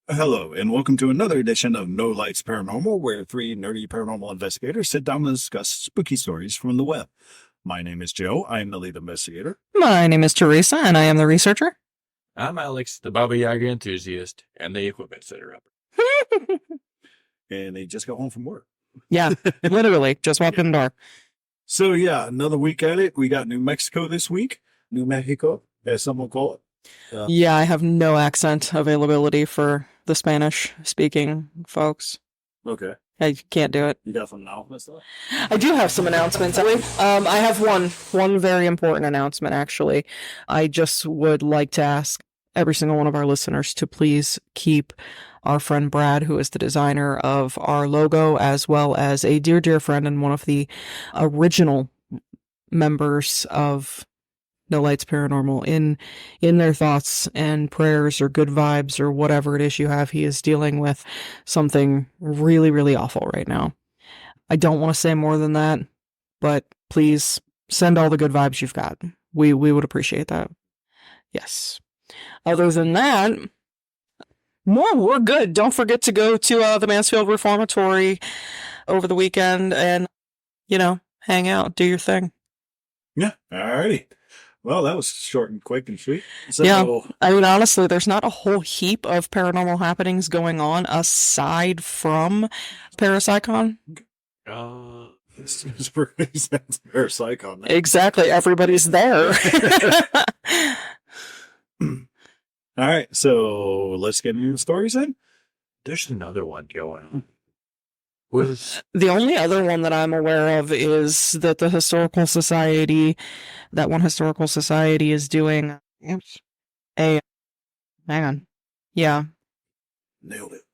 Hello, and welcome to another edition of No Lights Paranormal, where three nerdy paranormal investigators sit down and discuss spooky stories from the web. My name is Joe. I am the lead investigator. My name is Teresa, and I am the researcher. I'm Alex, the Baba Yaga enthusiast and the equipment setter upper. And they just got home from work. Yeah, literally, just walked in the door. So, yeah, another week at it. We got New Mexico this week. New Mexico, as some will call it. Yeah, I have no accent availability for the Spanish-speaking folks. Okay. I can't do it. You got some announcements? I do have some announcements. I have one very important announcement, actually. I just would like to ask every single one of our listeners to please keep our friend Brad, who is the designer of our logo, as well as a dear, dear friend and one of the original members of No Lights Paranormal in their thoughts and prayers or good vibes or whatever it is you have. He is dealing with something really, really awful right now. I don't want to say more than that, but please send all the good vibes you've got. We would appreciate that. Yes. Other than that, no, we're good. Don't forget to go to the Mansfield Reformatory over the weekend and, hang out, do your thing. Yeah, all righty. Well, that was short and quick and sweet. So, yeah, I mean, honestly, there's not a whole heap of paranormal happenings going on aside from Parapsychon. It's Parapsychon. Exactly, everybody's there. All right, so let's get into the stories then. There's another one going on. The only other one that I'm aware of is that the Historical Society is doing hang on. Yeah. Nailed it.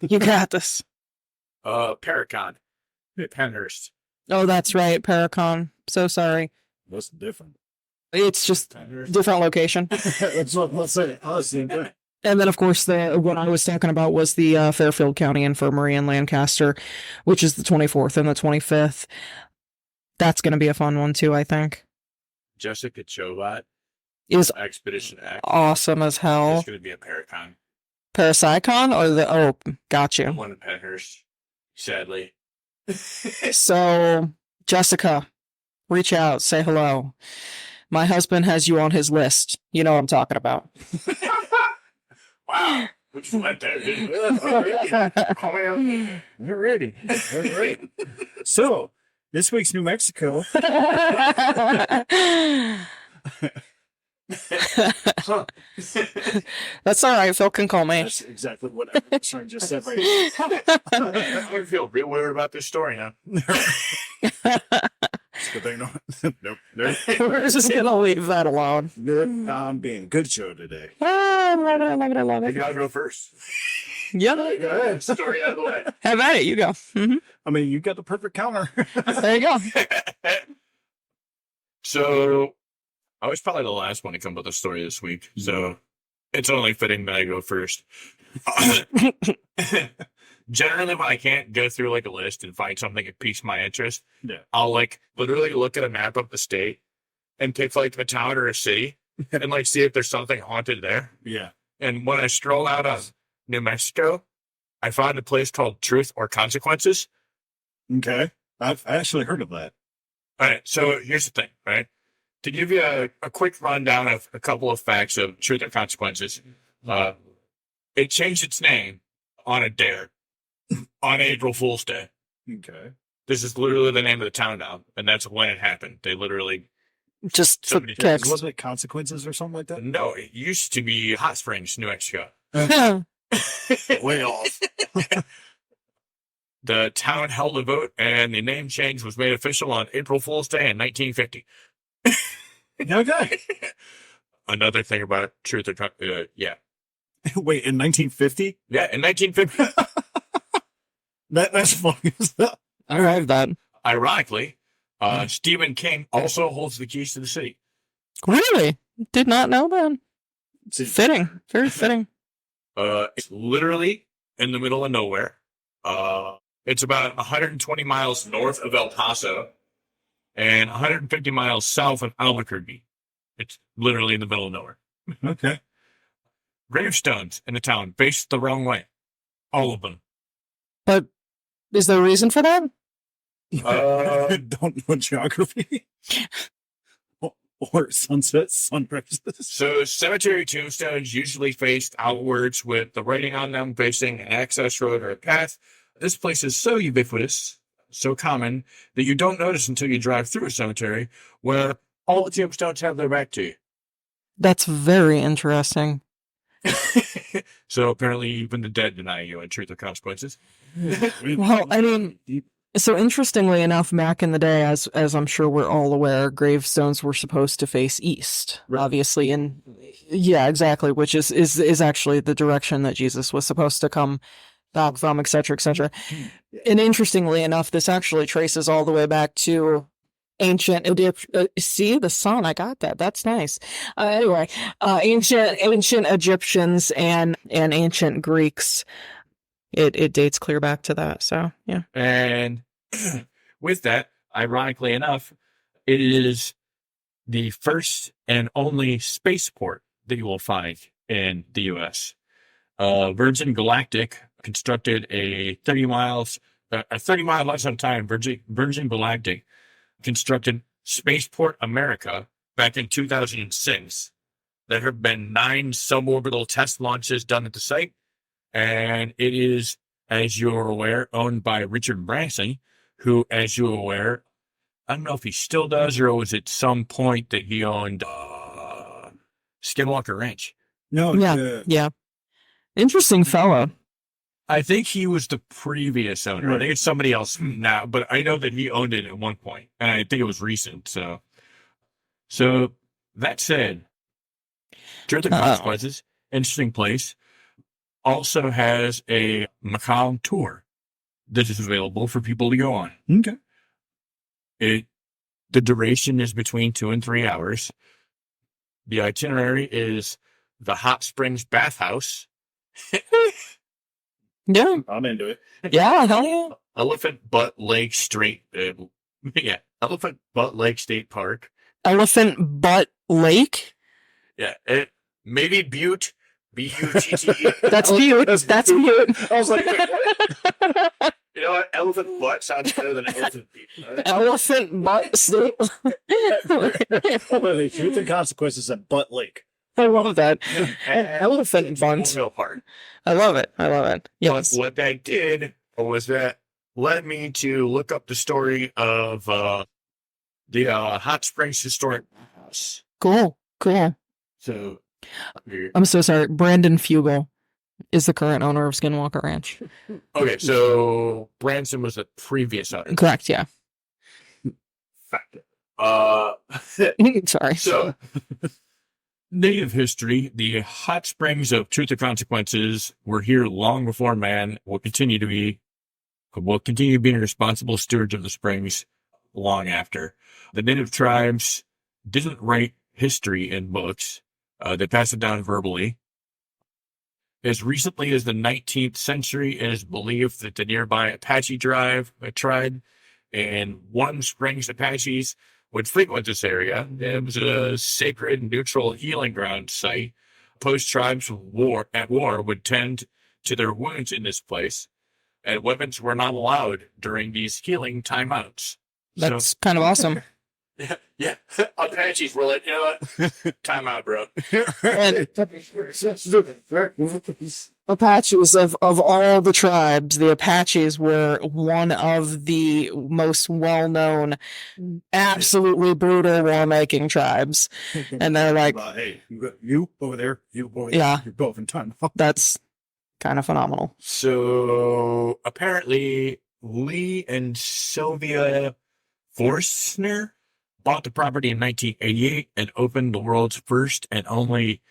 You got this. Paracon. Penhurst. Oh, that's right, Paracon. So sorry. What's different? It's just Penhurst. different location. Let's say it. And then, of course, what I was talking about was the Fairfield County Infirmary in Lancaster, which is the 24th and the 25th. That's going to be a fun one, too, I think. Jessica Chovat Is Expedition X. awesome as hell. It's going to be a Paracon. Parapsychon? Oh, gotcha. One in Penhurst, sadly. So, Jessica, reach out, say hello. My husband has you on his list. You know what I'm talking about. Wow. We just went there, didn't we? We're ready. All right. So, this week's New Mexico. That's all right. Phil can call me. That's exactly what I was trying to just say right I feel real weird about this story now. It's a good thing. Nope. We're just going to leave that alone. I'm being a good show today. I love it. I love it. I love You it. gotta go first. Yeah. Go ahead. Story out of the way. Have at it. You go. Mm-hmm. I mean, you got the perfect counter. There you go. So, I was probably the last one to come up with a story this week, so it's only fitting that I go first. Generally, when I can't go through like a list and find something that piques my interest, I'll like literally look at a map of the state and pick like a town or a city and like see if there's something haunted there. Yeah. And when I stroll out of New Mexico, I found a place called Truth or Consequences. Okay. I've actually heard of that. All right, so here's the thing, right? To give you a quick rundown of a couple of facts of Truth or Consequences, it changed its name on a dare on April Fool's Day. Okay. This is literally the name of the town now, and that's when it happened. They literally Just for Somebody- kicks. Wasn't it Consequences or something like that? no, it used to be Hot Springs, New Mexico. Way off. The town held a vote, and the name change was made official on April Fool's Day in 1950. Okay. Another thing about Truth or yeah. Wait, in 1950? Yeah, in 1950. That's funny as hell. I love that. Ironically, Stephen King also holds the keys to the city. Really? Did not know that. Fitting. Very fitting. It's literally in the middle of nowhere. It's about 120 miles north of El Paso and 150 miles south of Albuquerque. It's literally in the middle of nowhere. Okay. gravestones in the town face the wrong way. All of them. But is there a reason for that? Don't know geography. Or sunsets, sunrises. So cemetery tombstones usually faced outwards with the writing on them facing an access road or a path. This place is so ubiquitous, so common, that you don't notice until you drive through a cemetery where all the tombstones have their back to you. That's very interesting. So apparently even the dead deny you in Truth or Consequences. Well, I mean, so interestingly enough, back in the day, as I'm sure we're all aware, gravestones were supposed to face east, Right. obviously, and yeah, exactly, which is actually the direction that Jesus was supposed to come back from, et cetera, et cetera. And interestingly enough, this actually traces all the way back to ancient see the sun. I got that. That's nice. Anyway, ancient Egyptians and ancient Greeks. It dates clear back to that. So yeah. And with that, ironically enough, it is the first and only spaceport that you will find in the U.S. Virgin Galactic constructed a 30-mile less on time. Virgin Galactic constructed Spaceport America back in 2006. There have been 9 suborbital test launches done at the site. And it is, as you're aware, owned by Richard Branson, who, as you're aware, I don't know if he still does or was at some point that he owned Skinwalker Ranch. No, Yeah. Interesting fellow. I think he was the previous owner. I think it's somebody else now, but I know that he owned it at one point, and I think it was recent. So that said, Truth and Consequences, interesting place. Also has a Macau tour that is available for people to go on. Okay. The duration is between 2 and 3 hours. The itinerary is the Hot Springs Bathhouse. Yeah. I'm into it. Yeah. Hell yeah. Elephant Butt Lake State. Elephant Butt Lake State Park. Elephant Butt Lake. Yeah. Maybe Butte. B-U-T-T. That's Butte. That's Butte. I was like, you know what? Elephant butt sounds better than elephant feet. Elephant Butt State. Truth and Consequences at Butt Lake. I love that. Elephant buns. Real part. I love it. Yes. But what that did was that led me to look up the story of the Hot Springs Historic House. Cool. So, I'm so sorry. Brandon Fugel is the current owner of Skinwalker Ranch. okay, so Branson was the previous owner. Correct. Yeah. Sorry. So, native history, the hot springs of Truth or Consequences were here long before man. Will continue being responsible stewards of the springs long after. The native tribes didn't write history in books. They passed it down verbally. As recently as the 19th century, it is believed that the nearby Apache tribe and Warm Springs Apaches would frequent this area. It was a sacred, neutral healing ground site. Opposed tribes at war would tend to their wounds in this place, and weapons were not allowed during these healing timeouts. That's kind of awesome. Yeah. Apaches were like, you know what? Time out, bro. And Apaches of all the tribes, the Apaches were one of the most well-known, absolutely brutal war-making tribes. And they're like, hey, you over there, you over there. Yeah. You're both in time. That's kind of phenomenal. So apparently Lee and Sylvia Forstner bought the property in 1988 and opened the world's first and only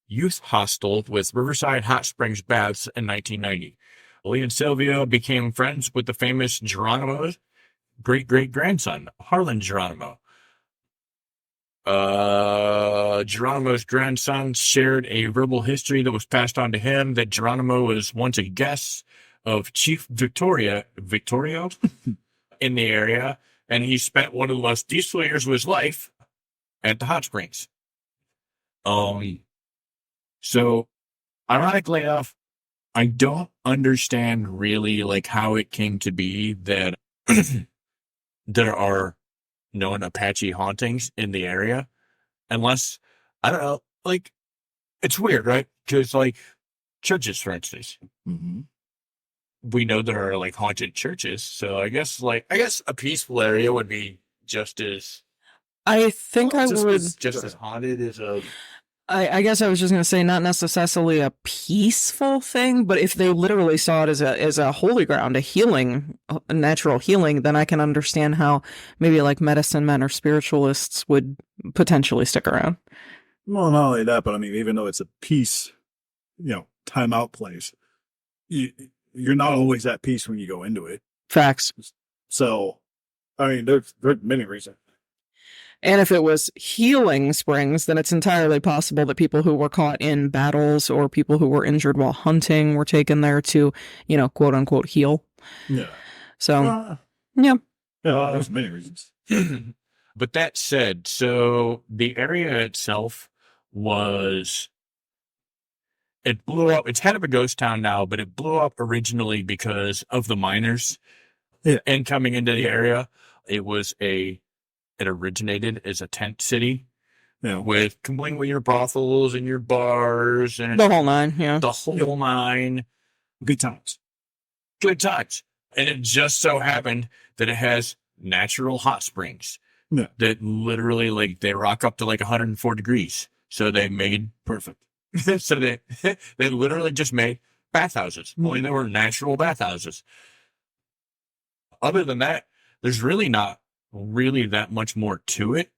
youth hostel with Riverside Hot Springs Baths in 1990. Lee and Sylvia became friends with the famous Geronimo's great-great-grandson, Harlan Geronimo. Geronimo's grandson shared a verbal history that was passed on to him that Geronimo was once a guest of Chief Victorio in the area, and he spent one of the most peaceful years of his life at the hot springs. So ironically enough, I don't understand really like how it came to be that there are known Apache hauntings in the area, unless I don't know, like it's weird, right? Because like churches, for instance, Mm-hmm. we know there are like haunted churches, so I guess a peaceful area would be just as I think I would. just as haunted as a. I guess I was just going to say not necessarily a peaceful thing, but if they literally saw it as a holy ground, a natural healing, then I can understand how maybe like medicine men or spiritualists would potentially stick around. Well, not only that, but I mean, even though it's a peace, time out place, you're not always at peace when you go into it. Facts. So, I mean, there's many reasons. And if it was healing springs, then it's entirely possible that people who were caught in battles or people who were injured while hunting were taken there to, quote unquote, heal. Yeah. So, yeah. Yeah, there's many reasons. But that said, so the area itself it blew up. It's kind of a ghost town now, but it blew up originally because of the miners. Yeah. And coming into the area, it originated as a tent city. Yeah. With complete with your brothels and your bars and The whole nine, yeah. the whole nine. Good times. Good times. And it just so happened that it has natural hot springs. Yeah. That literally like they rock up to like 104 degrees. So they made Perfect. so they literally just made bathhouses. Only they were natural bathhouses. Other than that, there's really not really that much more to it.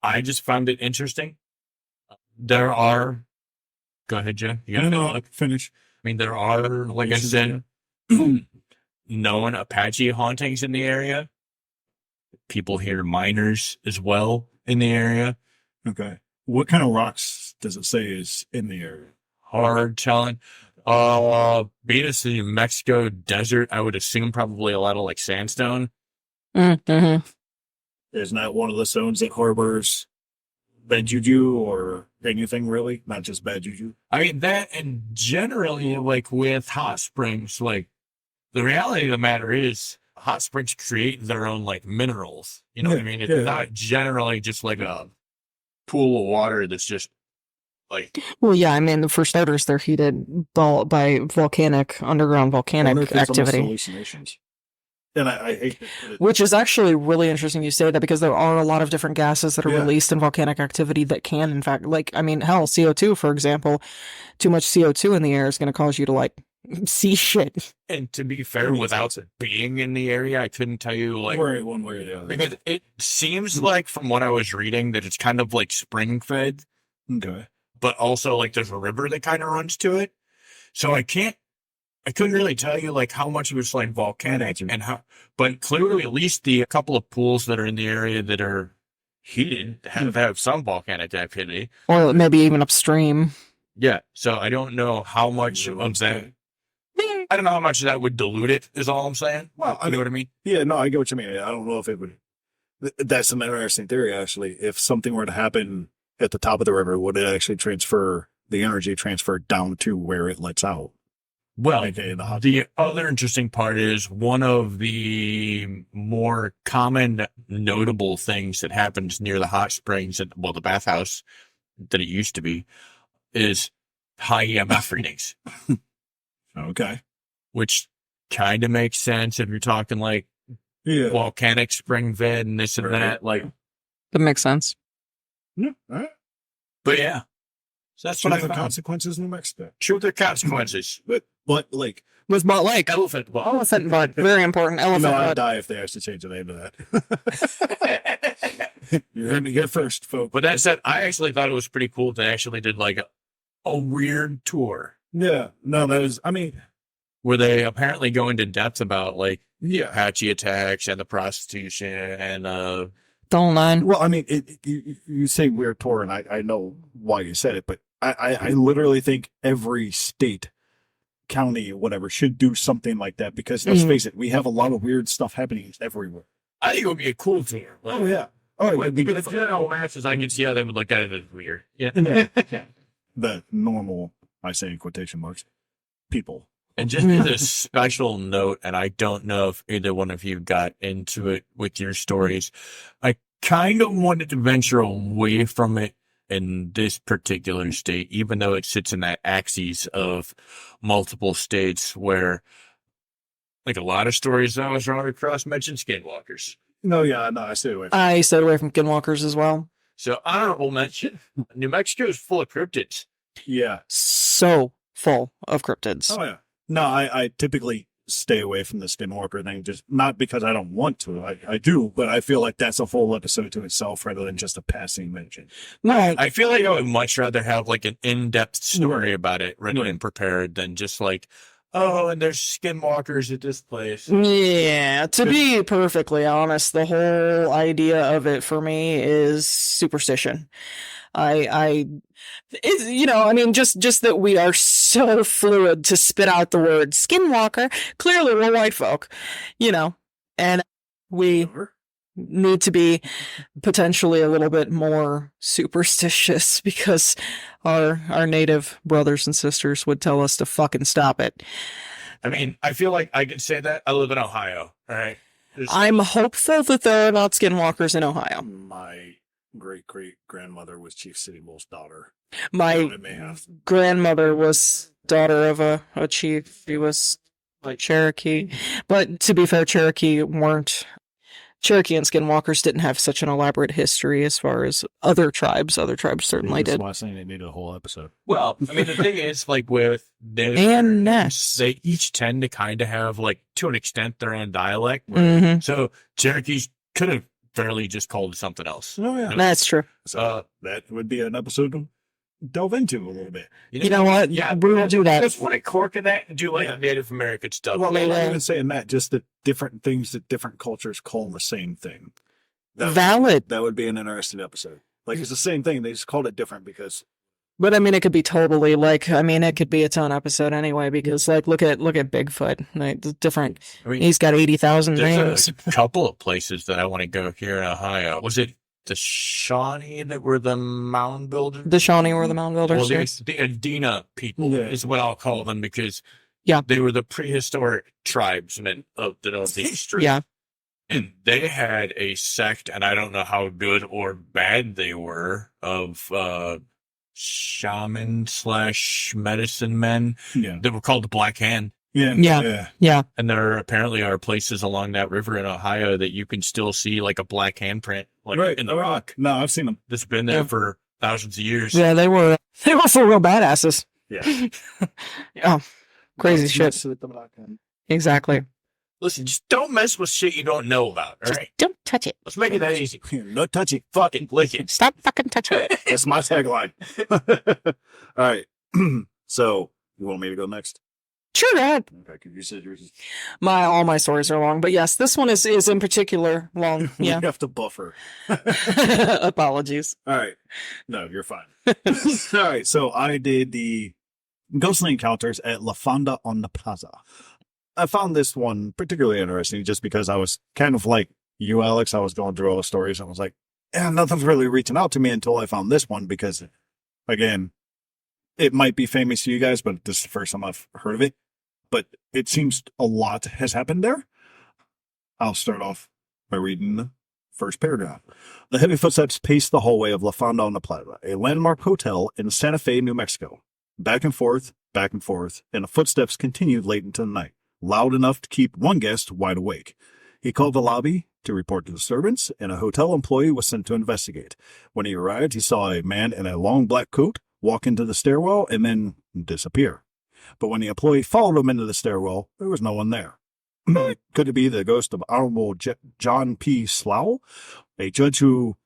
I just found it interesting. There are, go ahead, Joe. You gotta finish. I mean, there are, like I said, known Apache hauntings in the area. People hear miners as well in the area. Okay. What kind of rocks does it say is in the area? Hard telling. Being a New Mexico desert, I would assume probably a lot of like sandstone. Mm-hmm. Isn't that one of the zones that harbors bad juju or anything really? Not just bad juju? I mean, that and generally, like with hot springs, like the reality of the matter is hot springs create their own like minerals. You know what I mean? It's not generally just like a pool of water that's just like. Well, yeah, I mean, for starters, they're heated by underground volcanic activity. Hallucinations. And I hate it. Which is actually really interesting you say that because there are a lot of different gases that are released in volcanic activity that can, in fact, like, I mean, hell, CO2, for example, too much CO2 in the air is going to cause you to, like, see shit. And to be fair, without being in the area, I couldn't tell you, like, one way or the other. Because it seems like, from what I was reading, that it's kind of like spring fed. Okay. But also, like, there's a river that kind of runs to it. So I couldn't really tell you like how much it was like volcanic and how, but clearly at least the couple of pools that are in the area that are heated have some volcanic activity. Or maybe even upstream. Yeah. So I don't know how much of that. I don't know how much of that would dilute it is all I'm saying. Well, you know what I mean? Yeah, no, I get what you mean. I don't know if it would. That's an interesting theory, actually. If something were to happen at the top of the river, would it actually the energy transfer down to where it lets out? Well, the other interesting part is one of the more common notable things that happens near the hot springs, the bathhouse that it used to be, is high EMF readings. Okay. Which kind of makes sense if you're talking like volcanic spring fed and this and that. Like, that makes sense. Yeah. All right. But yeah. So that's what I found. Consequences in New Mexico. Truth or consequences. But like was Butt Lake. Elephant butt. Elephant butt. Very important. Elephant butt. I'd die if they actually change the name to that. You're going to get first, folks. But that said, I actually thought it was pretty cool. They actually did like a weird tour. Yeah. No, that was, I mean, where they apparently go into depth about like Apache attacks and the prostitution and the whole nine. Well, I mean, you say weird tour, and I know why you said it, but I literally think every state, county, whatever, should do something like that because let's face it, we have a lot of weird stuff happening everywhere. I think it would be a cool tour. Oh yeah. Oh, but the general masses, I can see how they would look at it as weird. Yeah. The normal I say in quotation marks, people. And just as a special note, and I don't know if either one of you got into it with your stories, I kind of wanted to venture away from it in this particular state, even though it sits in that axis of multiple states where, like a lot of stories I was wrong across, mentioned skinwalkers. No, I stayed away. I stayed away from skinwalkers as well. So honorable mention, New Mexico is full of cryptids. Yeah. So full of cryptids. Oh yeah. No, I typically stay away from the skinwalker thing, just not because I don't want to. I do, but I feel like that's a full episode to itself rather than just a passing mention. No, I feel like I would much rather have like an in-depth story about it written and prepared than just like, oh, and there's skinwalkers at this place. yeah, to be perfectly honest, the whole idea of it for me is superstition. It's, I mean, just that we are so fluid to spit out the word skinwalker. Clearly, we're white folk, and we need to be potentially a little bit more superstitious because our native brothers and sisters would tell us to fucking stop it. I mean, I feel like I could say that. I live in Ohio, all right? I'm hopeful that there are not skinwalkers in Ohio. My great-great-grandmother was Chief City Bull's daughter. My grandmother was daughter of a chief. She was like Cherokee. But to be fair, Cherokee and skinwalkers didn't have such an elaborate history as far as other tribes. Other tribes certainly did. That's why I'm saying they needed a whole episode. Well, I mean, the thing is, like with and Ness, they each tend to kind of have, like, to an extent, their own dialect. Mm-hmm. So Cherokees could have fairly just called it something else. Oh yeah, that's true. So that would be an episode to delve into a little bit. You know what? Yeah, we will do that. Just want to cork in that and do like Native American stuff. Well, I'm not even saying that, just the different things that different cultures call the same thing. Valid. That would be an interesting episode. Like, it's the same thing. They just called it different because. But I mean, it could be totally it could be its own episode anyway, because like, look at Bigfoot, like different. I mean, he's got 80,000 names. A couple of places that I want to go here in Ohio. Was it the Shawnee that were the mound builders? The Shawnee were the mound builders. Well, the Adena people is what I'll call them because they were the prehistoric tribesmen of the Northeast. Yeah. And they had a sect, and I don't know how good or bad they were, of shaman / medicine men. Yeah. They were called the Black Hand. Yeah. And there apparently are places along that river in Ohio that you can still see like a black handprint, like in the rock. No, I've seen them. That's been there for thousands of years. Yeah, they were for real badasses. Yeah. Yeah. Crazy shit. Exactly. Listen, just don't mess with shit you don't know about, all right? Don't touch it. Let's make it that easy. No touchy. Fucking lick it. Stop fucking touching it. That's my tagline. All right. So, you want me to go next? Sure, go ahead. Okay, because you said yours is... All my stories are long, but yes, this one is in particular long. Yeah. You have to buffer. Apologies. All right. No, you're fine. All right. So I did the ghostly encounters at La Fonda on the Plaza. I found this one particularly interesting just because I was kind of like you, Alex. I was going through all the stories and I was like, nothing's really reaching out to me until I found this one because, again, it might be famous to you guys, but this is the first time I've heard of it. But it seems a lot has happened there. I'll start off by reading the first paragraph. The heavy footsteps paced the hallway of La Fonda on the Plaza, a landmark hotel in Santa Fe, New Mexico. Back and forth, and the footsteps continued late into the night, loud enough to keep one guest wide awake. He called the lobby to report the disturbance, and a hotel employee was sent to investigate. When he arrived, he saw a man in a long black coat walk into the stairwell and then disappear. But when the employee followed him into the stairwell, there was no one there. Could it be the ghost of Honorable John P. Slough, a judge who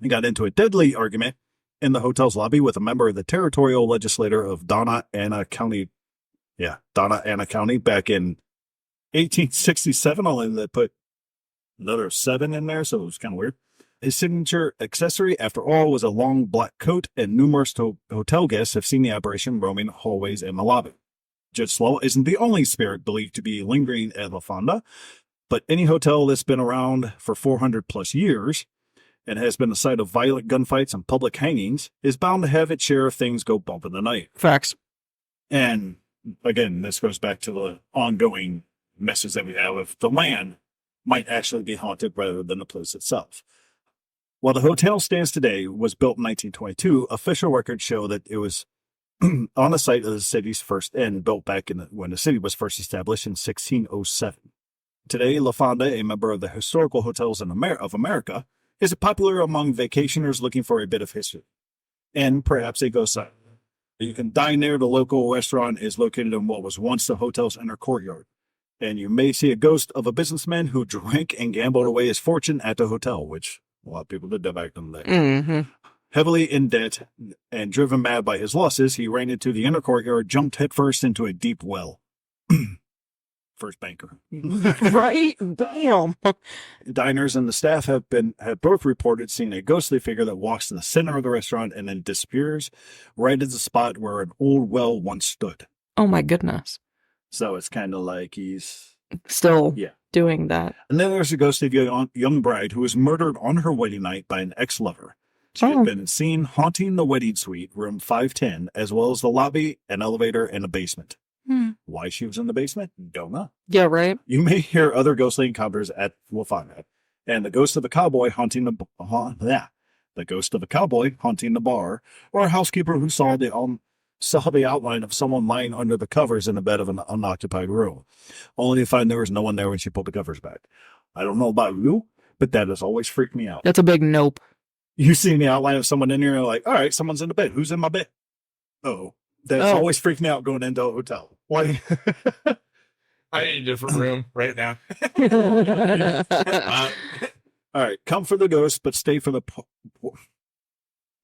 got into a deadly argument in the hotel's lobby with a member of the territorial legislature of Donna Ana County back in 1867, only they put another 7 in there, so it was kind of weird. His signature accessory, after all, was a long black coat, and numerous hotel guests have seen the apparition roaming hallways in the lobby. Judge Slough isn't the only spirit believed to be lingering at La Fonda, but any hotel that's been around for 400 plus years and has been the site of violent gunfights and public hangings is bound to have its share of things go bump in the night. Facts. And again, this goes back to the ongoing message that we have of the land might actually be haunted rather than the place itself. While the hotel stands today, was built in 1922, official records show that it was on the site of the city's first inn, built back when the city was first established in 1607. Today, La Fonda, a member of the Historical Hotels of America, is popular among vacationers looking for a bit of history and perhaps a ghost site. You can dine there. The local restaurant is located in what was once the hotel's inner courtyard, and you may see a ghost of a businessman who drank and gambled away his fortune at the hotel, which a lot of people did that back in the day. Mm-hmm. Heavily in debt and driven mad by his losses, he ran into the inner courtyard, jumped headfirst into a deep well. First banker. Right? Damn. Diners and the staff have both reported seeing a ghostly figure that walks to the center of the restaurant and then disappears right at the spot where an old well once stood. Oh my goodness. So it's kind of like he's Still doing that. And then there's a ghostly young bride who was murdered on her wedding night by an ex-lover. She had been seen haunting the wedding suite, room 510, as well as the lobby, an elevator, and a basement. Why she was in the basement? Don't know. Yeah, right. You may hear other ghostly encounters at Wafana, and the ghost of a cowboy haunting the ghost of a cowboy haunting the bar, or a housekeeper who saw the outline of someone lying under the covers in the bed of an unoccupied room, only to find there was no one there when she pulled the covers back. I don't know about you, but that has always freaked me out. That's a big nope. You see the outline of someone in here, and you're like, all right, someone's in the bed. Who's in my bed? Oh, that's always freaked me out going into a hotel. Why? I need a different room right now. All right, come for the ghost, but stay for the...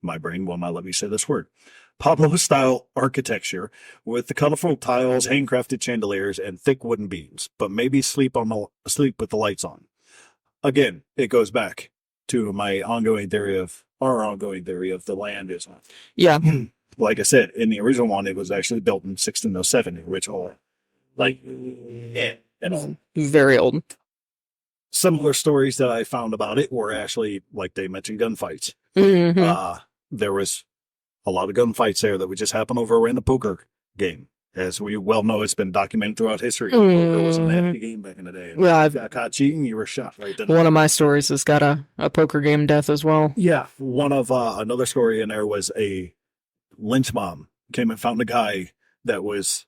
My brain will not let me say this word. Pablo-style architecture with the colorful tiles, handcrafted chandeliers, and thick wooden beams, but maybe sleep with the lights on. Again, it goes back to our ongoing theory of the land is on. Yeah. Like I said, in the original one, it was actually built in 1607, the original. Very old. Similar stories that I found about it were actually, like they mentioned, gunfights. Mm-hmm. There was a lot of gunfights there that would just happen over a random poker game. As we well know, it's been documented throughout history. Poker was a nasty game back in the day. Yeah, if you got caught cheating, you were shot right then. One of my stories has got a poker game death as well. Yeah. One of another story in there was a lynch mob came and found a guy that was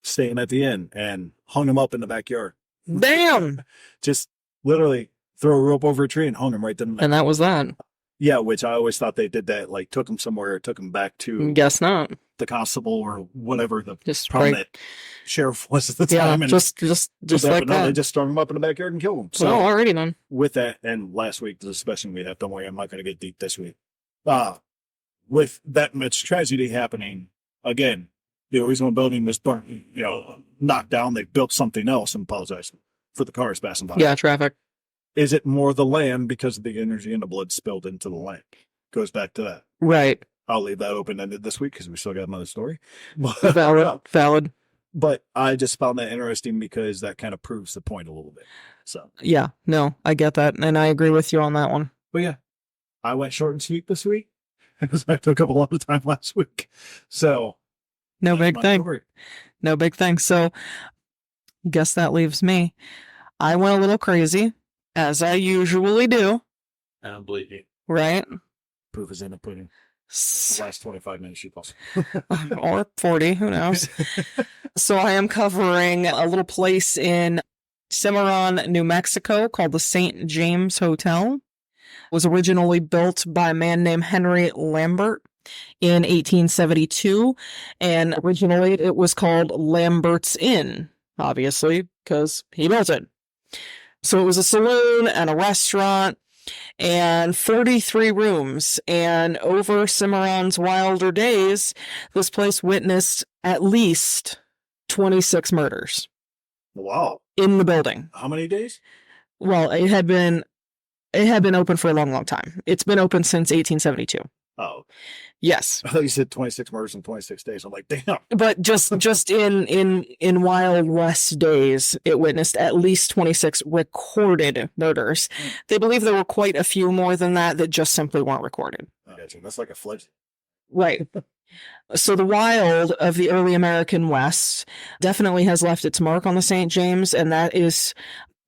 staying at the inn and hung him up in the backyard. Damn! Just literally throw a rope over a tree and hung him right then. And that was that. Yeah, which I always thought they did that, like took him somewhere, took him back to Guess not. the constable or whatever the Just prominent sheriff was at the time. Yeah, and just like no, that. they just strung him up in the backyard and killed him. So Well, already then. with that, and last week the discussion we had, don't worry, I'm not going to get deep this week. With that much tragedy happening, again, the original building was burned, knocked down. They built something else, and apologize for the cars passing by. Yeah, traffic. Is it more the land because of the energy and the blood spilled into the land? Goes back to that. Right. I'll leave that open-ended this week because we still got another story. Valid. But I just found that interesting because that kind of proves the point a little bit. So Yeah, no, I get that. And I agree with you on that one. But yeah, I went short and sweet this week because I took up a lot of time last week. So No big thing. story. No big thing. So guess that leaves me. I went a little crazy, as I usually do. I don't believe you. Right? Proof is in the pudding. S- The last 25 minutes she calls. or 40, who knows? So I am covering a little place in Cimarron, New Mexico called the St. James Hotel. It was originally built by a man named Henry Lambert in 1872, and originally it was called Lambert's Inn, obviously, because he built it. So it was a saloon and a restaurant and 33 rooms. And over Cimarron's wilder days, this place witnessed at least 26 murders Wow. in the building. How many days? Well, it had been open for a long, long time. It's been open since 1872. Oh, Yes. I thought you said 26 murders in 26 days. I'm like, damn. But just in Wild West days, it witnessed at least 26 recorded murders. They believe there were quite a few more than that just simply weren't recorded. I got you. That's like a fledge. Right. So the wild of the early American West definitely has left its mark on the St. James, and that is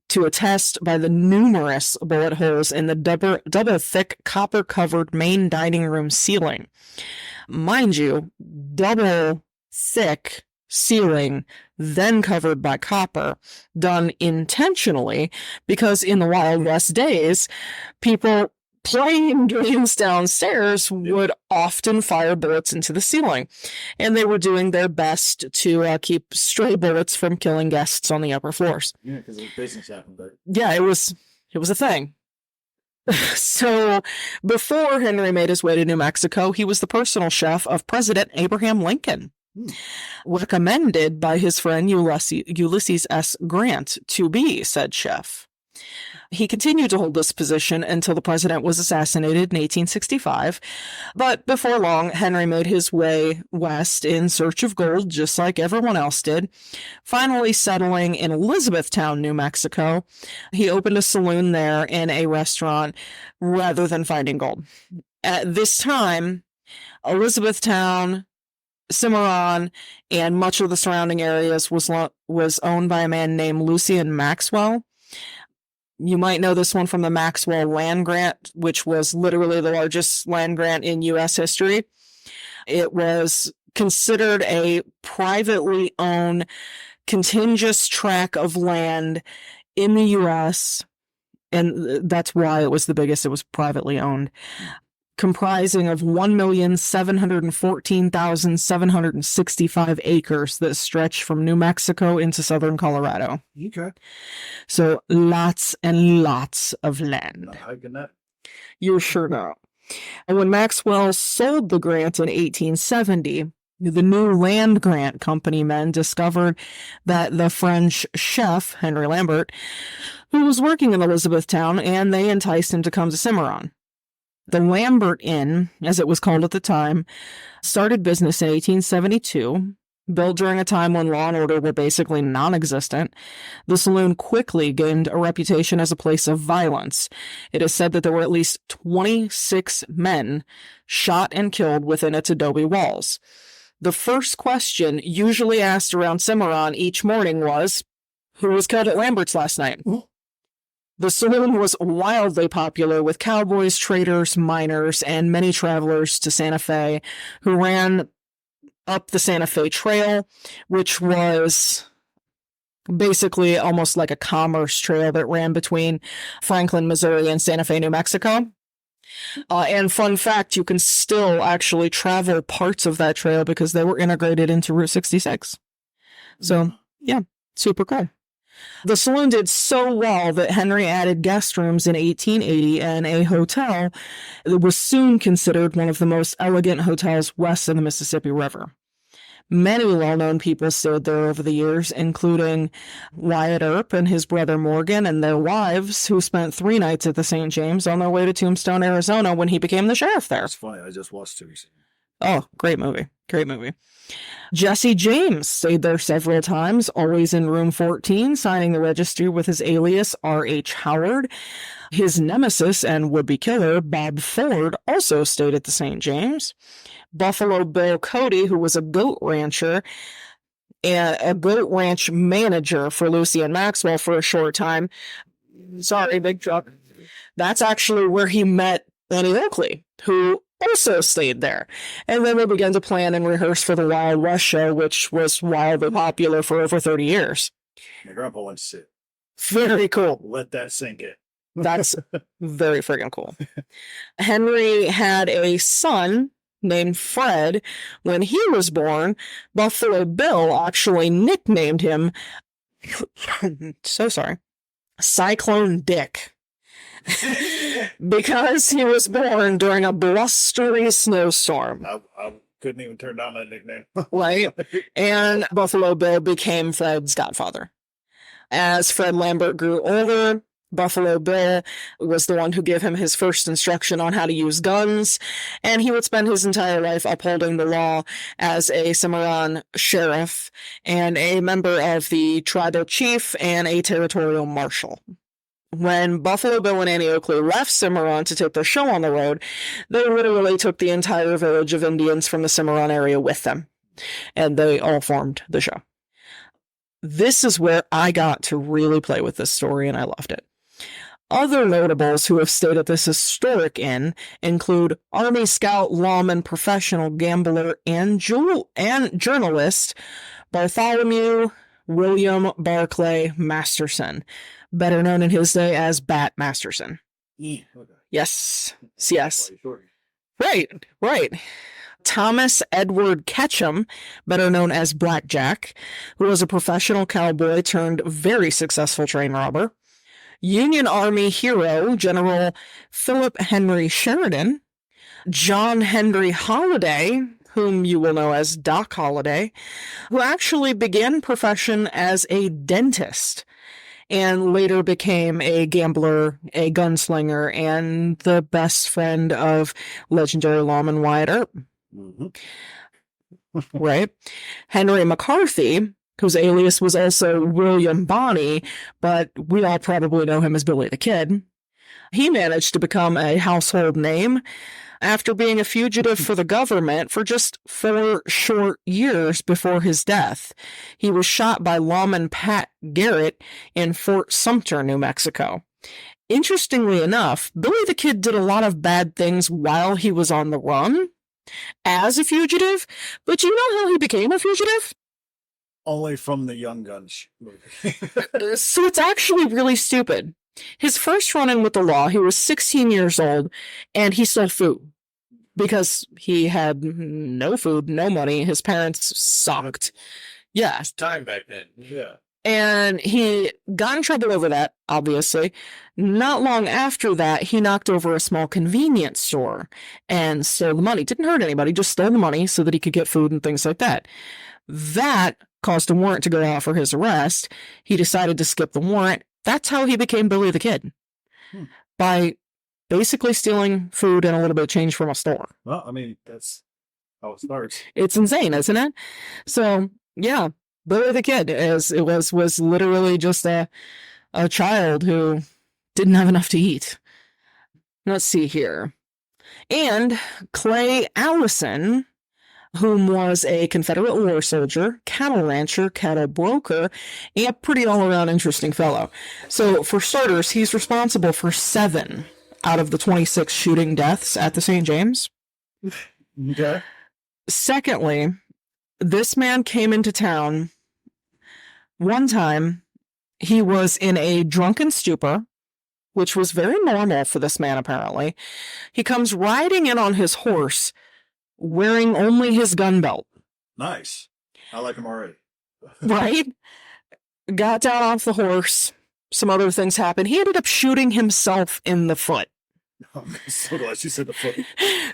to attest by the numerous bullet holes in the double thick copper covered main dining room ceiling. Mind you, double thick ceiling, then covered by copper, done intentionally because in the Wild West days, people playing games downstairs would often fire bullets into the ceiling, and they were doing their best to keep stray bullets from killing guests on the upper floors. Yeah, because the business happened. But Yeah, it was a thing. So before Henry made his way to New Mexico, he was the personal chef of President Abraham Lincoln, recommended by his friend Ulysses S. Grant to be said chef. He continued to hold this position until the president was assassinated in 1865. But before long, Henry made his way west in search of gold, just like everyone else did. Finally settling in Elizabethtown, New Mexico, he opened a saloon there and a restaurant rather than finding gold. At this time, Elizabethtown, Cimarron, and much of the surrounding areas was owned by a man named Lucian Maxwell. You might know this one from the Maxwell land grant, which was literally the largest land grant in U.S. history. It was considered a privately owned contiguous tract of land in the U.S., and that's why it was the biggest. It was privately owned, comprising of 1,714,765 acres that stretch from New Mexico into southern Colorado. okay, So lots and lots of land. not hiking that. You're sure not. And when Maxwell sold the grant in 1870, the new land grant company men discovered that the French chef, Henry Lambert, who was working in Elizabethtown, and they enticed him to come to Cimarron. The Lambert Inn, as it was called at the time, started business in 1872. Built during a time when law and order were basically non-existent, the saloon quickly gained a reputation as a place of violence. It is said that there were at least 26 men shot and killed within its adobe walls. The first question usually asked around Cimarron each morning was, "Who was killed at Lambert's last night?" The saloon was wildly popular with cowboys, traders, miners, and many travelers to Santa Fe who ran up the Santa Fe Trail, which was basically almost like a commerce trail that ran between Franklin, Missouri, and Santa Fe, New Mexico. And fun fact, you can still actually travel parts of that trail because they were integrated into Route 66. So, yeah, super cool. The saloon did so well that Henry added guest rooms in 1880 and a hotel that was soon considered one of the most elegant hotels west of the Mississippi River. Many well-known people stayed there over the years, including Wyatt Earp and his brother Morgan and their wives, who spent 3 nights at the St. James on their way to Tombstone, Arizona when he became the sheriff there. That's funny. I just watched 2 recently. Oh, great movie. Great movie. Jesse James stayed there several times, always in room 14, signing the register with his alias R.H. Howard. His nemesis and would-be killer, Bob Ford, also stayed at the St. James. Buffalo Bill Cody, who was a goat rancher and a goat ranch manager for Lucian Maxwell for a short time. Sorry, big truck. That's actually where he met Annie Oakley, who also stayed there. And then they began to plan and rehearse for the Wild West show, which was wildly popular for over 30 years. My grandpa went to see it. Very cool. Let that sink in. That's very friggin' cool. Henry had a son named Fred. When he was born, Buffalo Bill actually nicknamed him, so sorry, Cyclone Dick. Because he was born during a blustery snowstorm. I couldn't even turn down that nickname. Right? And Buffalo Bill became Fred's godfather. As Fred Lambert grew older, Buffalo Bill was the one who gave him his first instruction on how to use guns, and he would spend his entire life upholding the law as a Cimarron sheriff and a member of the tribal chief and a territorial marshal. When Buffalo Bill and Annie Oakley left Cimarron to take their show on the road, they literally took the entire village of Indians from the Cimarron area with them, and they all formed the show. This is where I got to really play with this story, and I loved it. Other notables who have stayed at this historic inn include Army Scout, lawman, professional gambler, and journalist Bartholomew William Barclay Masterson, better known in his day as Bat Masterson. Okay. Yes. Right. Thomas Edward Ketchum, better known as Blackjack, who was a professional cowboy turned very successful train robber. Union Army hero General Philip Henry Sheridan. John Henry Holliday, whom you will know as Doc Holliday, who actually began profession as a dentist and later became a gambler, a gunslinger, and the best friend of legendary lawman Wyatt Earp. Mm-hmm. Right? Henry McCarthy, whose alias was also William Bonney, but we all probably know him as Billy the Kid. He managed to become a household name after being a fugitive for the government for just 4 short years before his death. He was shot by lawman Pat Garrett in Fort Sumter, New Mexico. Interestingly enough, Billy the Kid did a lot of bad things while he was on the run as a fugitive, but you know how he became a fugitive? Only from the Young Guns movie. So it's actually really stupid. His first run-in with the law, he was 16 years old, and he stole food because he had no food, no money. His parents sucked. Yeah. It's time back then. Yeah. And he got in trouble over that, obviously. Not long after that, he knocked over a small convenience store and stole the money. Didn't hurt anybody, just stole the money so that he could get food and things like that. That caused a warrant to go out for his arrest. He decided to skip the warrant. That's how he became Billy the Kid. By basically stealing food and a little bit of change from a store. Well, I mean, that's how it starts. It's insane, isn't it? So, yeah, Billy the Kid was literally just a child who didn't have enough to eat. Let's see here. And Clay Allison, whom was a Confederate war soldier, cattle rancher, cattle broker, and a pretty all-around interesting fellow. So, for starters, he's responsible for 7 out of the 26 shooting deaths at the St. James. Okay. Secondly, this man came into town one time. He was in a drunken stupor, which was very normal for this man, apparently. He comes riding in on his horse, wearing only his gun belt. Nice. I like him already. Right? Got down off the horse. Some other things happened. He ended up shooting himself in the foot. I'm so glad you said the foot.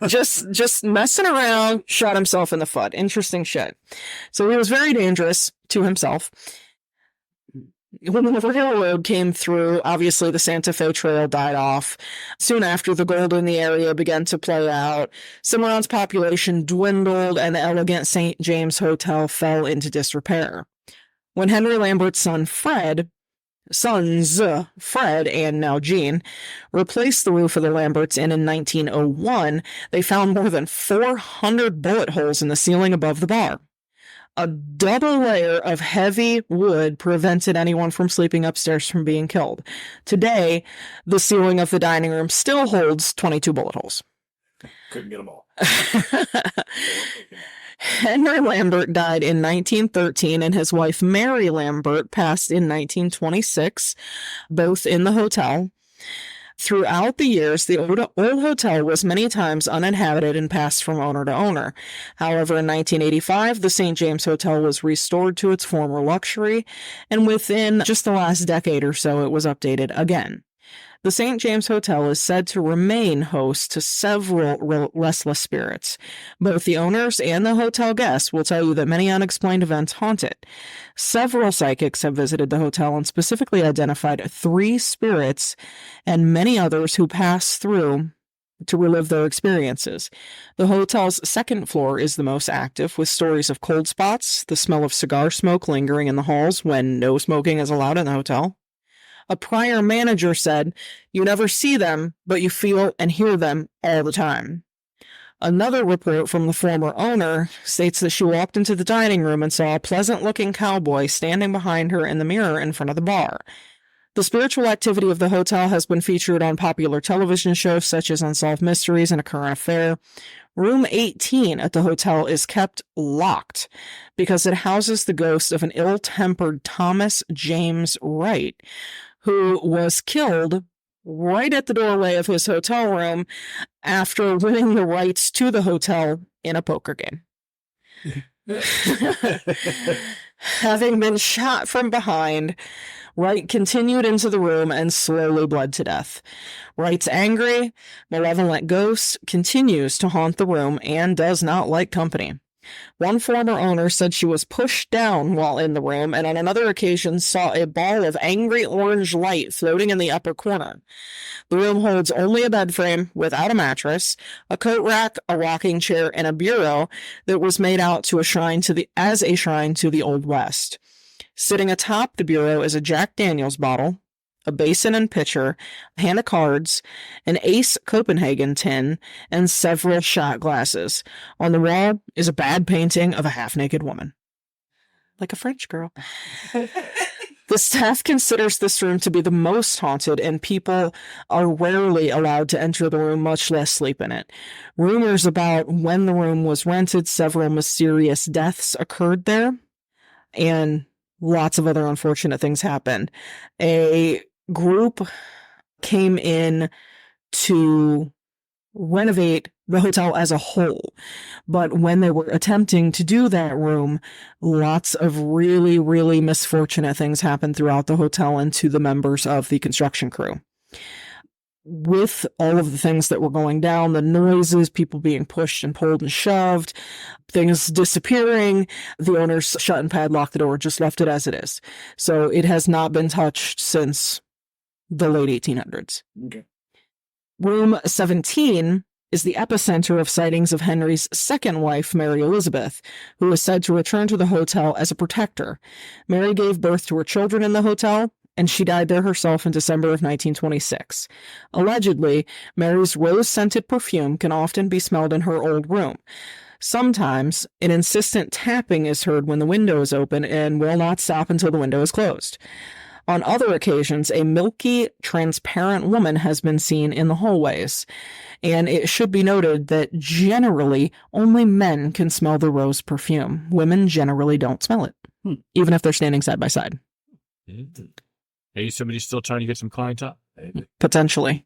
just messing around, shot himself in the foot. Interesting shit. So he was very dangerous to himself. When the railroad came through, obviously the Santa Fe Trail died off. Soon after, the gold in the area began to play out. Cimarron's population dwindled, and the elegant St. James Hotel fell into disrepair. When Henry Lambert's sons, Fred and now Gene, replaced the roof of the Lamberts Inn in 1901, they found more than 400 bullet holes in the ceiling above the bar. A double layer of heavy wood prevented anyone from sleeping upstairs from being killed. Today, the ceiling of the dining room still holds 22 bullet holes. Couldn't get them all. Henry Lambert died in 1913, and his wife Mary Lambert passed in 1926, both in the hotel. Throughout the years, the old hotel was many times uninhabited and passed from owner to owner. However, in 1985, the St. James Hotel was restored to its former luxury, and within just the last decade or so, it was updated again. The St. James Hotel is said to remain host to several restless spirits. Both the owners and the hotel guests will tell you that many unexplained events haunt it. Several psychics have visited the hotel and specifically identified 3 spirits and many others who pass through to relive their experiences. The hotel's second floor is the most active, with stories of cold spots, the smell of cigar smoke lingering in the halls when no smoking is allowed in the hotel, A prior manager said, "You never see them, but you feel and hear them all the time." Another report from the former owner states that she walked into the dining room and saw a pleasant-looking cowboy standing behind her in the mirror in front of the bar. The spiritual activity of the hotel has been featured on popular television shows such as Unsolved Mysteries and A Current Affair. Room 18 at the hotel is kept locked because it houses the ghost of an ill-tempered Thomas James Wright, who was killed right at the doorway of his hotel room after winning the rights to the hotel in a poker game. Having been shot from behind, Wright continued into the room and slowly bled to death. Wright's angry, malevolent ghost continues to haunt the room and does not like company. One former owner said she was pushed down while in the room, and on another occasion saw a ball of angry orange light floating in the upper corner. The room holds only a bed frame without a mattress, a coat rack, a rocking chair, and a bureau that was made out to as a shrine to the Old West. Sitting atop the bureau is a Jack Daniels bottle, a basin and pitcher, a hand of cards, an Ace Copenhagen tin, and several shot glasses. On the wall is a bad painting of a half-naked woman. Like a French girl. The staff considers this room to be the most haunted, and people are rarely allowed to enter the room, much less sleep in it. Rumors about when the room was rented, several mysterious deaths occurred there, and lots of other unfortunate things happened. A group came in to renovate the hotel as a whole, but when they were attempting to do that room, lots of really, really misfortunate things happened throughout the hotel and to the members of the construction crew. With all of the things that were going down, the noises, people being pushed and pulled and shoved, things disappearing, the owners shut and padlocked the door, just left it as it is. So it has not been touched since the late 1800s. Okay. Room 17 is the epicenter of sightings of Henry's second wife, Mary Elizabeth, who is said to return to the hotel as a protector. Mary gave birth to her children in the hotel, and she died there herself in December of 1926. Allegedly, Mary's rose-scented perfume can often be smelled in her old room. Sometimes, an insistent tapping is heard when the window is open and will not stop until the window is closed. On other occasions, a milky, transparent woman has been seen in the hallways, and it should be noted that generally only men can smell the rose perfume. Women generally don't smell it, even if they're standing side by side. Hey, somebody's still trying to get some clientele? Potentially.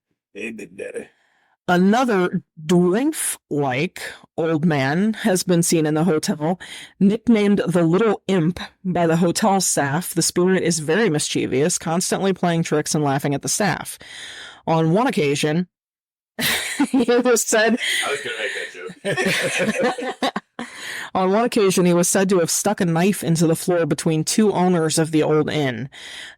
Another dwarf-like old man has been seen in the hotel. Nicknamed the Little Imp by the hotel staff, the spirit is very mischievous, constantly playing tricks and laughing at the staff. On one occasion, it was said... I was going to make that joke. On one occasion, he was said to have stuck a knife into the floor between two owners of the old inn.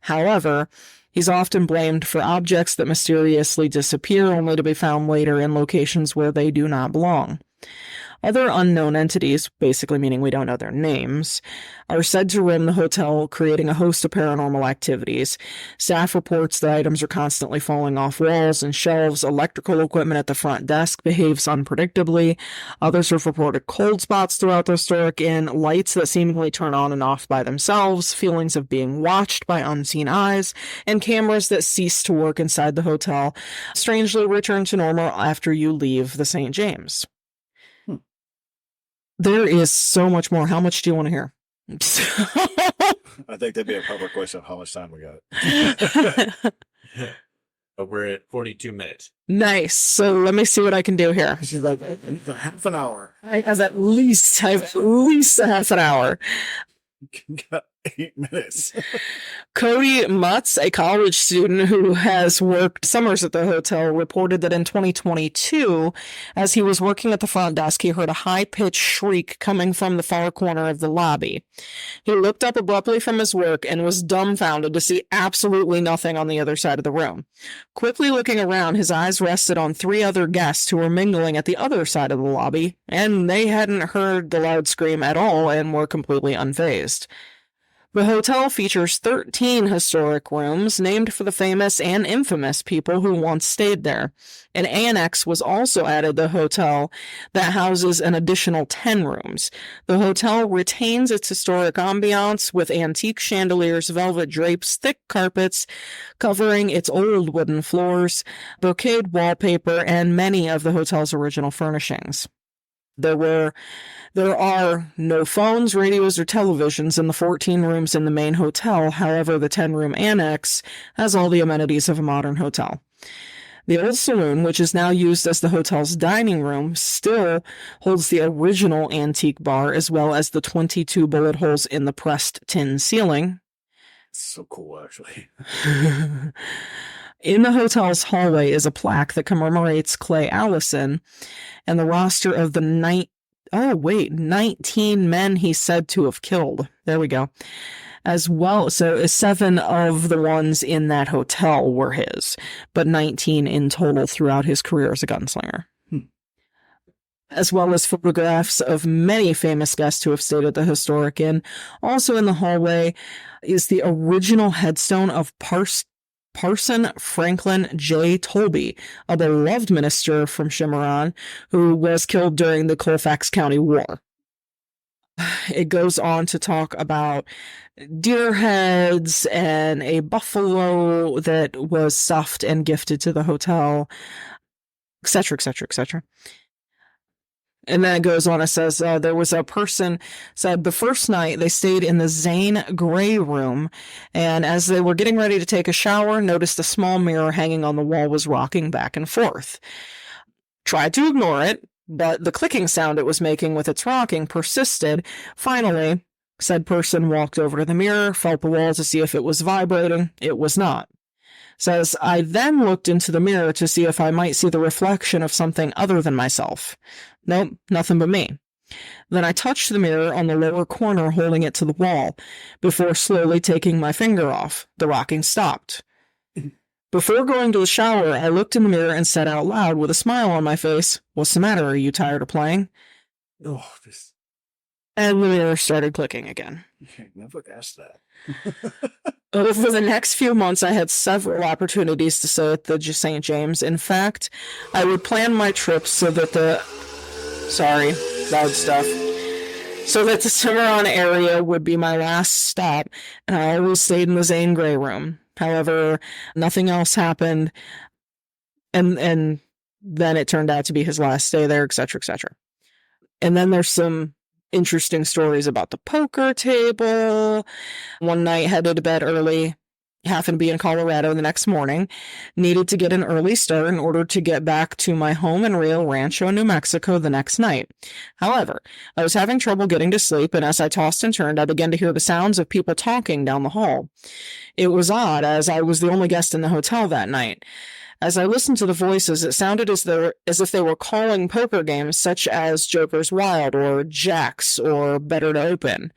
However, he's often blamed for objects that mysteriously disappear only to be found later in locations where they do not belong. Other unknown entities, basically meaning we don't know their names, are said to roam the hotel, creating a host of paranormal activities. Staff reports that items are constantly falling off walls and shelves. Electrical equipment at the front desk behaves unpredictably. Others have reported cold spots throughout the historic inn, lights that seemingly turn on and off by themselves, feelings of being watched by unseen eyes, and cameras that cease to work inside the hotel, strangely return to normal after you leave the St. James. There is so much more. How much do you want to hear? I think that'd be a proper question of how much time we got. But we're at 42 minutes. Nice. So let me see what I can do here. She's like, half an hour. I have at least a half an hour. Got 8 minutes. Cody Mutz, a college student who has worked summers at the hotel, reported that in 2022, as he was working at the front desk, he heard a high-pitched shriek coming from the far corner of the lobby. He looked up abruptly from his work and was dumbfounded to see absolutely nothing on the other side of the room. Quickly looking around, his eyes rested on 3 other guests who were mingling at the other side of the lobby, and they hadn't heard the loud scream at all and were completely unfazed. The hotel features 13 historic rooms named for the famous and infamous people who once stayed there. An annex was also added to the hotel that houses an additional 10 rooms. The hotel retains its historic ambiance with antique chandeliers, velvet drapes, thick carpets covering its old wooden floors, brocade wallpaper, and many of the hotel's original furnishings. There are no phones, radios, or televisions in the 14 rooms in the main hotel. However, the 10-room annex has all the amenities of a modern hotel. The old saloon, which is now used as the hotel's dining room, still holds the original antique bar as well as the 22 bullet holes in the pressed tin ceiling. It's so cool, actually. In the hotel's hallway is a plaque that commemorates Clay Allison and the roster of the 19 men he's said to have killed. There we go. As well, so 7 of the ones in that hotel were his, but 19 in total throughout his career as a gunslinger. As well as photographs of many famous guests who have stayed at the historic inn. Also in the hallway is the original headstone of Parson Franklin J. Tolby, a beloved minister from Cimarron who was killed during the Colfax County War. It goes on to talk about deer heads and a buffalo that was stuffed and gifted to the hotel, etc., etc., etc. And then it goes on, it says, there was a person said the first night they stayed in the Zane Gray room, and as they were getting ready to take a shower, noticed a small mirror hanging on the wall was rocking back and forth. Tried to ignore it, but the clicking sound it was making with its rocking persisted. Finally, said person walked over to the mirror, felt the wall to see if it was vibrating. It was not. Says, I then looked into the mirror to see if I might see the reflection of something other than myself. Nope, nothing but me. Then I touched the mirror on the lower corner, holding it to the wall. Before slowly taking my finger off, the rocking stopped. Before going to the shower, I looked in the mirror and said out loud with a smile on my face, "What's the matter? Are you tired of playing?" Oh, this. And the mirror started clicking again. You can't never ask that. Over the next few months, I had several opportunities to stay at the St. James. In fact, I would plan my trips so that loud stuff. So that the Cimarron area would be my last stop, and I always stayed in the Zane Gray room. However, nothing else happened, and then it turned out to be his last stay there, etc., etc. And then there's some interesting stories about the poker table. One night, headed to bed early, happened to be in Colorado the next morning, needed to get an early start in order to get back to my home in Rio Rancho, New Mexico the next night. However, I was having trouble getting to sleep, and as I tossed and turned, I began to hear the sounds of people talking down the hall. It was odd, as I was the only guest in the hotel that night. As I listened to the voices, it sounded as if they were calling poker games such as Joker's Wild or Jacks or Better to Open.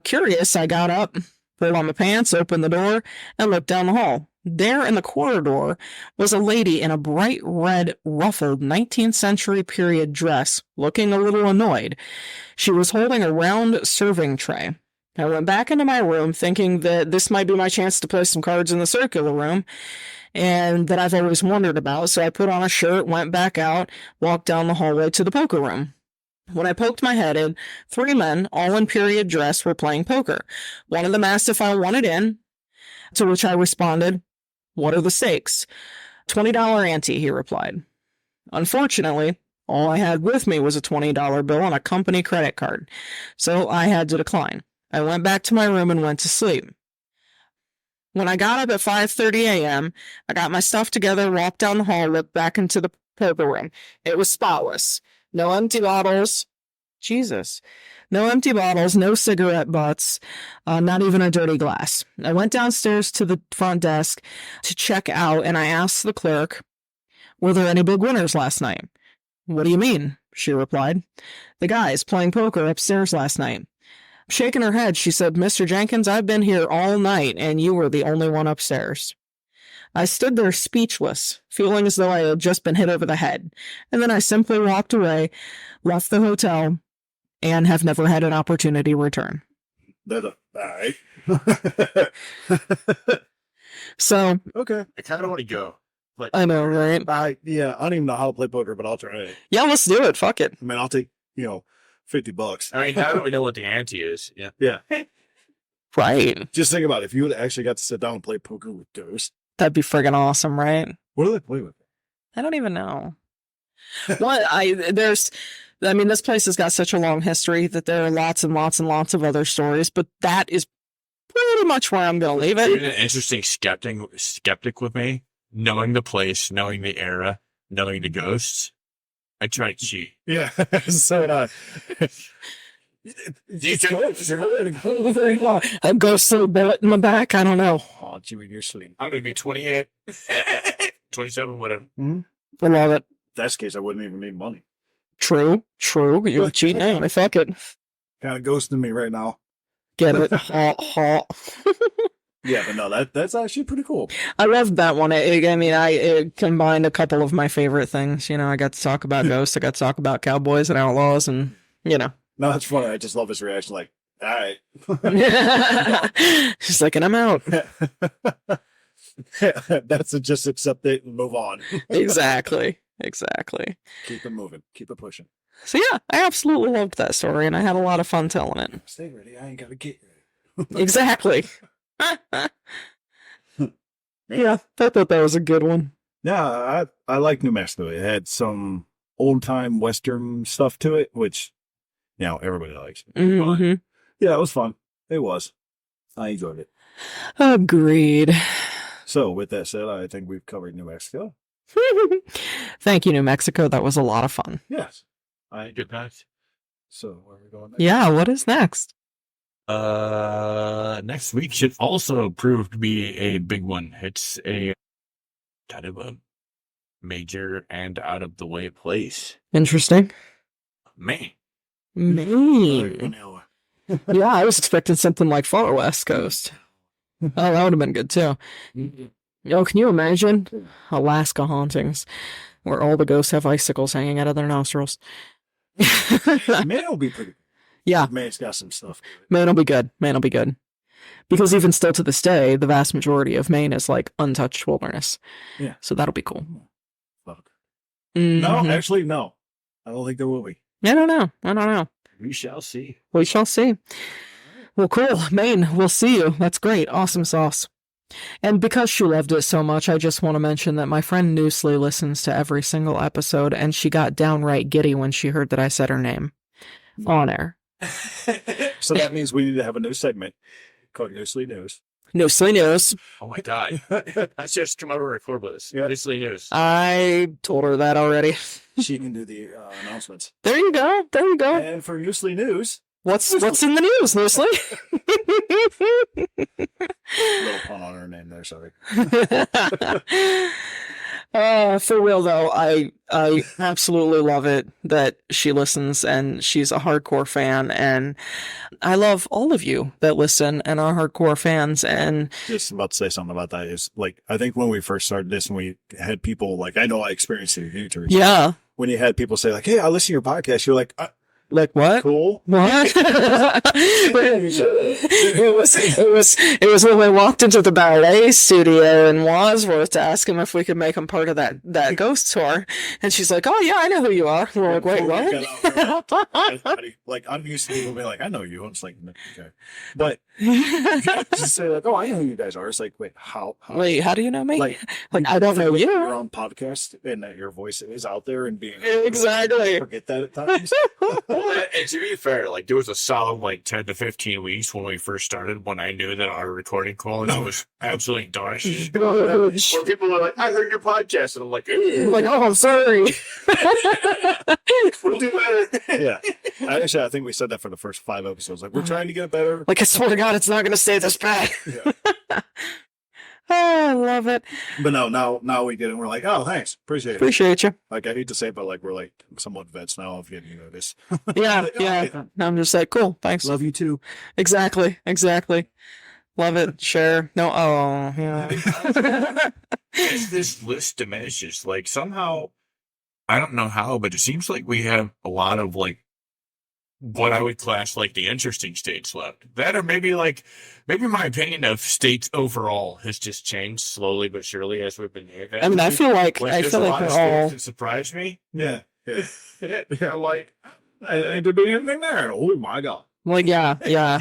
Curious, I got up, pulled on my pants, opened the door, and looked down the hall. There in the corridor was a lady in a bright red, ruffled 19th century period dress, looking a little annoyed. She was holding a round serving tray. I went back into my room thinking that this might be my chance to play some cards in the circular room, and that I've always wondered about, so I put on a shirt, went back out, walked down the hallway to the poker room. When I poked my head in, 3 men, all in period dress, were playing poker. One of them asked if I wanted in, to which I responded, "What are the stakes?" $20 ante, he replied. Unfortunately, all I had with me was a $20 bill and a company credit card, so I had to decline. I went back to my room and went to sleep. When I got up at 5:30 a.m., I got my stuff together, walked down the hall, looked back into the poker room. It was spotless. No empty bottles. Jesus. No empty bottles, no cigarette butts, not even a dirty glass. I went downstairs to the front desk to check out, and I asked the clerk, "Were there any big winners last night?" "What do you mean?" she replied. "The guys playing poker upstairs last night." Shaking her head, she said, "Mr. Jenkins, I've been here all night, and you were the only one upstairs." I stood there speechless, feeling as though I had just been hit over the head, and then I simply walked away, left the hotel, and have never had an opportunity to return. All right. So Okay. I kind of want to go. But I know, right? I don't even know how to play poker, but I'll try it. Yeah, let's do it. Fuck it. I mean, I'll take, $50. I mean, now that we know what the ante is, yeah. Yeah. Right. Just think about it. If you would actually got to sit down and play poker with ghosts, That'd be friggin' awesome, right? what do they play with? I don't even know. This place has got such a long history that there are lots and lots and lots of other stories, but that is pretty much where I'm going to leave You're it. an interesting skeptic with me, knowing the place, knowing the era, knowing the ghosts. I try to cheat. Yeah. So, A ghost little bullet in my back. I don't know. haunt you in your sleep. I'm going to be 28, 27, whatever. I love it. If that's the case, I wouldn't even need money. True. You're cheating anyway. Fuck it. Kind of ghosting me right now. Get it? Hot. Yeah, but no, that's actually pretty cool. I loved that one. It combined a couple of my favorite things. I got to talk about ghosts. I got to talk about cowboys and outlaws, and No, that's funny. I just love his reaction. Like, all right. She's like, and I'm out. That's a just accept it and move on. Exactly. Keep it moving. Keep it pushing. So yeah, I absolutely loved that story, and I had a lot of fun telling it. Stay ready. I ain't got to get ready. Exactly. Yeah, I thought that was a good one. Yeah, I like New Mexico. It had some old time Western stuff to it, which, everybody likes. Mm-hmm. Yeah, it was fun. It was. I enjoyed it. Agreed. So, with that said, I think we've covered New Mexico. Thank you, New Mexico. That was a lot of fun. Yes. Good night. So, where are we going next? Yeah, what is next? Next week should also prove to be a big one. It's a kind of a major and out of the way place. Interesting. Man. Maine. Yeah, I was expecting something like far West Coast. Oh, that would have been good too. Yo, can you imagine Alaska hauntings, where all the ghosts have icicles hanging out of their nostrils? Maine will be pretty good. Yeah, Maine's got some stuff. Maine will be good. Because even still to this day, the vast majority of Maine is like untouched wilderness. Yeah. So that'll be cool. Fuck. Mhm. No, actually, no. I don't think there will be. I don't know. We shall see. We shall see. Well, cool. Maine, we'll see you. That's great. Awesome sauce. And because she loved it so much, I just want to mention that my friend Noosley listens to every single episode, and she got downright giddy when she heard that I said her name on air. So that means we need to have a new segment called Noosley News. Noosley News. Oh my God. Let's just come over and record with us. Yeah. This news. I told her that already. She can do the announcements. There you go. And for Noosley News, What's in the news, Noosley? little pun on her name there, sorry. For real though, I absolutely love it that she listens and she's a hardcore fan, and I love all of you that listen and are hardcore fans. And Just about to say something about that is like, I think when we first started this and we had people like, I know I experienced it here, Teresa. yeah, When you had people say like, hey, I listen to your podcast, you're like, like what? cool. What? it was when we walked into the ballet studio in Wadsworth to ask him if we could make him part of that ghost tour, and she's like, "Oh yeah, I know who you are." And we're like, "Wait, what?" Like, I'm used to people being like, I know you. I'm just like, okay. But just say like, oh, I know who you guys are. It's like, wait, how? Wait, how do you know me? Like I don't know you. You're on podcast and that your voice is out there and being Exactly. forget that at times. And to be fair, like there was a solid like 10 to 15 weeks when we first started when I knew that our recording quality was absolutely dodgy. Where people were like, I heard your podcast. And I'm like, Like, oh, I'm sorry. we'll do better. Yeah. Actually, I think we said that for the first 5 episodes. Like, we're trying to get better. Like, I swear to God, it's not going to stay this bad. Yeah. Oh, I love it. But no, now we get it. We're like, oh, thanks. Appreciate it. Appreciate you. Like, I hate to say it, but like, we're like somewhat vets now of getting this. Yeah, yeah. I'm just like, cool, thanks. Love you too. Exactly. Love it. Share. No, oh, yeah. As this list diminishes, like somehow, I don't know how, but it seems like we have a lot of like what I would class like the interesting states left. That, or maybe my opinion of states overall has just changed slowly but surely as we've been here. I mean, I feel like there's a lot we're of all. states that surprised me. Yeah. Yeah, like, I ain't doing anything there. Oh my God. Like, yeah.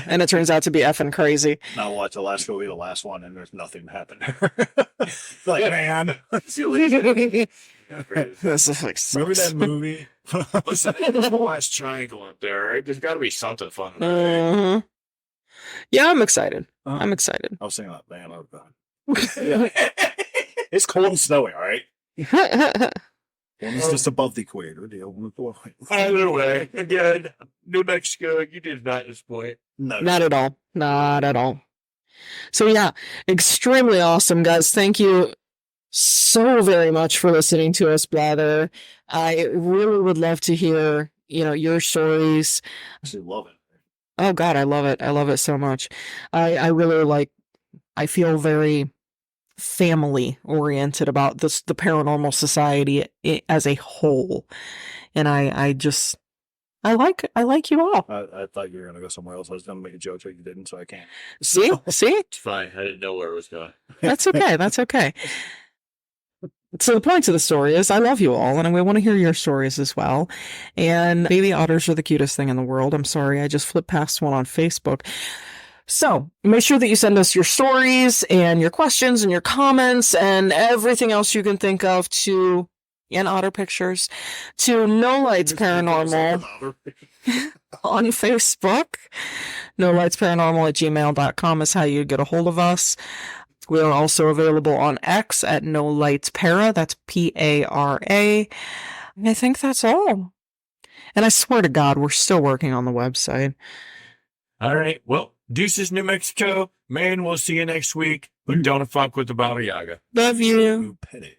And it turns out to be effing crazy. Now watch Alaska will be the last one and there's nothing happened. Like, man. This is like Remember that movie? Listen, there's the last triangle up there, right? There's got to be something fun. Right? Mhm. Yeah, I'm excited. Uh-huh. I'm excited. I was thinking that, man. Oh God. Yeah. It's cold and snowy, all right? One is just above the equator. The other one is below it. Either way, again, New Mexico, you did not disappoint. No. Not at all. Not at all. So yeah, extremely awesome, guys. Thank you so very much for listening to us blather. I really would love to hear, your stories. I actually love it. Oh God, I love it. I love it so much. I really I feel very family oriented about the paranormal society as a whole. And I like you all. I thought you were going to go somewhere else. I was going to make a joke, but you didn't, so I can't. See? It's fine. I didn't know where it was going. That's okay. That's okay. So the point of the story is I love you all, and I want to hear your stories as well. And baby otters are the cutest thing in the world. I'm sorry, I just flipped past one on Facebook. So make sure that you send us your stories and your questions and your comments and everything else you can think of and otter pictures to No Lights Paranormal on Facebook. NoLightsParanormal@gmail.com is how you get a hold of us. We are also available on X at No Lights Para. That's Para. And I think that's all. And I swear to God, we're still working on the website. All right. Well, deuces, New Mexico. Man, we'll see you next week. But don't fuck with the Baba Yaga. Love you. Petty.